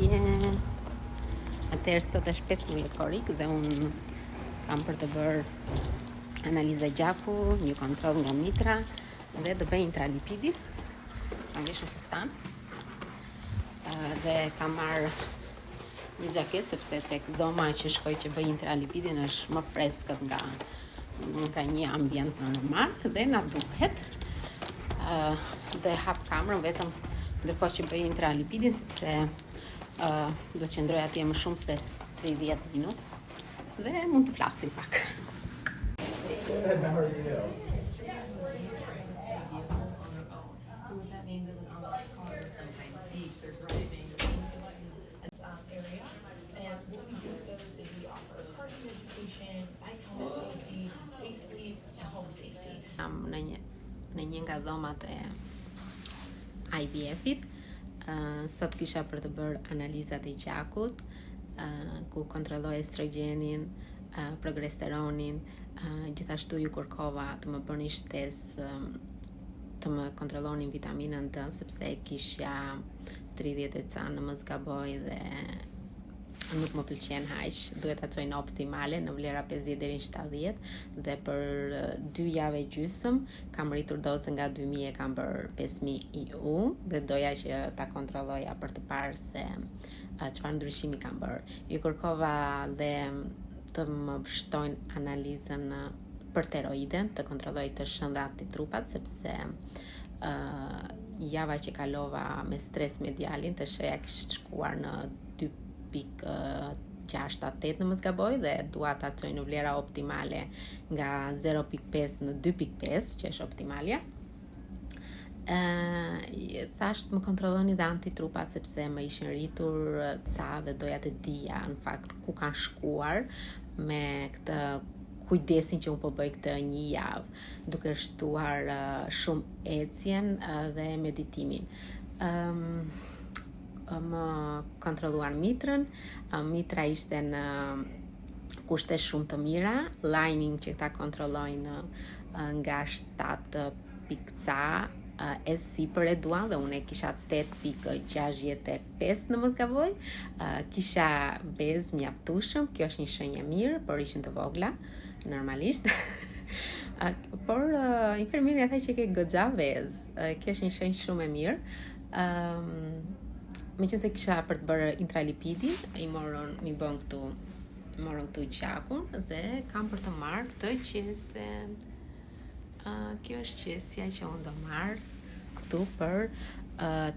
përshëndetje. Atëherë sot është 15 korik dhe unë kam për të bërë analiza gjaku, një kontroll nga mitra dhe do bëj intralipidi. Kam veshur fustan dhe kam marrë një xhaketë sepse tek dhoma që shkoj që bëj intralipidin është më freskët nga një ambient normal dhe na duhet. Dhe hap kamerën vetëm ndërkohë që bëj intralipidin sepse do të qëndroj atje më shumë se 30 minutë dhe mund të flasim pak. Në një nga dhomat e IVF-it, sot kisha për të bërë analizat e gjakut, ku kontrolloj estrogenin, progesteronin, gjithashtu ju kërkova të më bëni shtesë të më kontrollonin vitaminën D, sepse kisha 30 e ca në mos gaboj dhe nuk më pëlqen haq, duhet ta çoj në optimale në vlera 50 deri në 70 dhe për 2 javë e gjysmë kam rritur dozën nga 2000 e kam bërë 5000 IU dhe doja që ta kontrolloja për të parë se çfarë ndryshimi kam bërë. Ju kërkova dhe të më shtojnë analizën për tiroiden, të kontrolloj të shëndat të trupat sepse java që kalova me stres me djalin të sheja kishte shkuar në 2.68 në mos gaboj dhe dua ta çoj në vlera optimale nga 0.5 në 2.5 që është optimalja. Thasht më kontrolloni dhe antitrupat sepse më ishin rritur ca dhe doja të dija në fakt ku kanë shkuar me këtë kujdesin që unë po bëj këtë një javë, duke shtuar shumë ecjen dhe meditimin. Më kontrolluar mitrën, mitra ishte në kushte shumë të mira, lining që ta kontrollojnë nga 7 ca e sipër e duan dhe unë kisha 8.65 në mos gaboj, kisha bez mjaftueshëm, kjo është një shenjë e mirë, por ishin të vogla, normalisht. Por infermieri tha që ke goxha vez, kjo është një shenjë shumë e mirë. Meqense kisha për të bërë intralipidi, mi morën këtu gjakun dhe kam për të marrë këtë qesen. Kjo është qesja që unë do marrë këtu për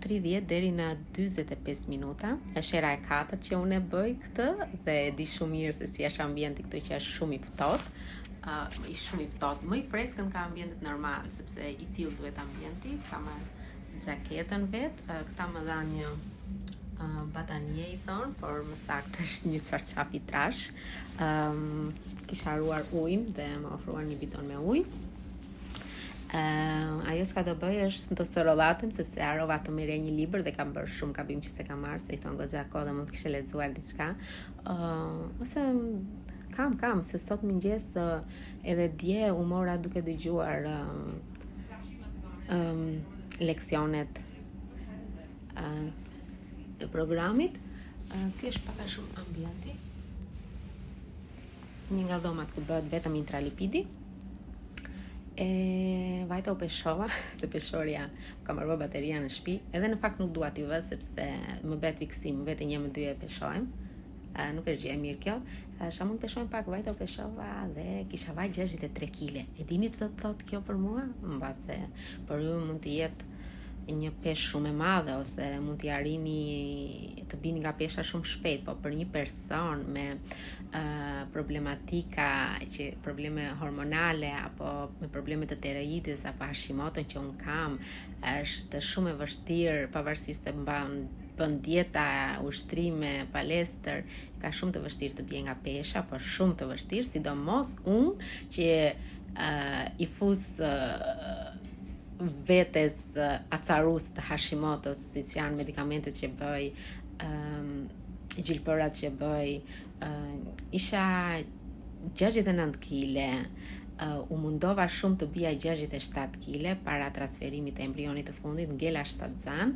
30 deri në 45 minuta. Është era e 4 që unë e bëj këtë dhe di shumë mirë se si është ambienti këtu që është shumë i ftohtë. Shumë i ftohtë, më i freskët nga ambientet normal, sepse i tillë duhet ambienti. Kam xhaketën vet, këta më dha një batanie i thonë, por më saktë është një çarçaf i trash. Kisha haruar ujin dhe më ofruan një bidon me ujë. Ajo çka do bëj është të sorollatem sepse harova të merrja një libër dhe kam bërë shumë gabim që se kam marrë, se i thon goxha kohë dhe mund të kishe lexuar diçka. Ose kam se sot mëngjes edhe dje u mora duke dëgjuar leksionet e programit. Ky është pak a shumë ambienti. Një nga dhomat ku bëhet vetëm intralipidi. Vajta u peshova, se peshorja kam marrë bateria në shtëpi, edhe në fakt nuk dua t'i vë sepse më bëhet fiksim, vetëm një me dy e peshojmë. Nuk është gjë e mirë kjo. Thash, mund të peshojmë pak, vajta u peshova dhe kisha vaj 63 kg. E dini ç'do të thotë kjo për mua? Mbase për ju mund të jetë një peshë shumë e madhe ose mund t'i arrini të bini nga pesha shumë shpejt, po për një person me probleme hormonale apo me probleme të tiroidës apo Hashimoto që unë kam, është shumë e vështirë, pavarësisht se bën dieta, ushtrime, palestër, ka shumë të vështirë të bie nga pesha, por shumë të vështirë, sidomos unë që i fus vetes acarus të Hashimotos, siç janë medikamentet që bëj, gjilpërat që bëj, isha 69 kg, U mundova shumë të bija 67 kg para transferimit të embrionit të fundit, ngela 7 zan,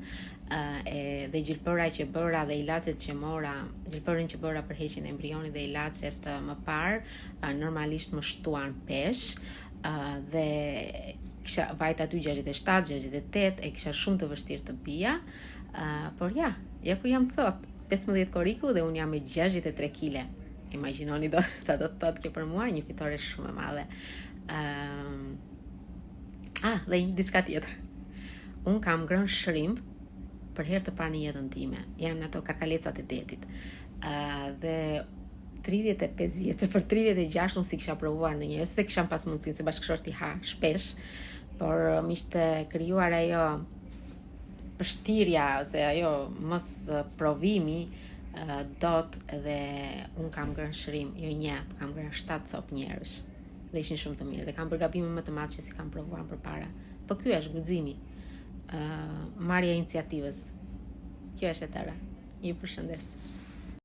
dhe gjilpëra që bëra dhe ilacet që mora, gjilpërin që bëra për heqjen e embrionit dhe ilacet më parë normalisht më shtuan pesh, dhe kisha vajt aty 67, 68, e kisha shumë të vështirë të bija, por ja ku jam sot, 15 koriku dhe unë jam me 63 kg. Imagjinoni sa do të thotë kjo për mua, një fitore shumë e madhe. Dhe diçka tjetër. Unë kam ngrënë shrimp për herë të parë në jetën time. Janë ato kakalecat e detit. Dhe 35 vjeçë, për 36 unë si kisha provuar ndonjëherë, se kisha pas mundësinë se bashkëshorti ha shpesh, por më ishte krijuar ajo pështirja ose ajo mos provimi dot, dhe unë kam ngrënë shrim, jo një, kam ngrënë 7 copë njerësh dhe ishin shumë të mirë dhe kam bërë gabime më të madh që si kam provuar përpara. Po ky është guximi, marrja e iniciativës. Kjo është e tëra. Ju përshëndes.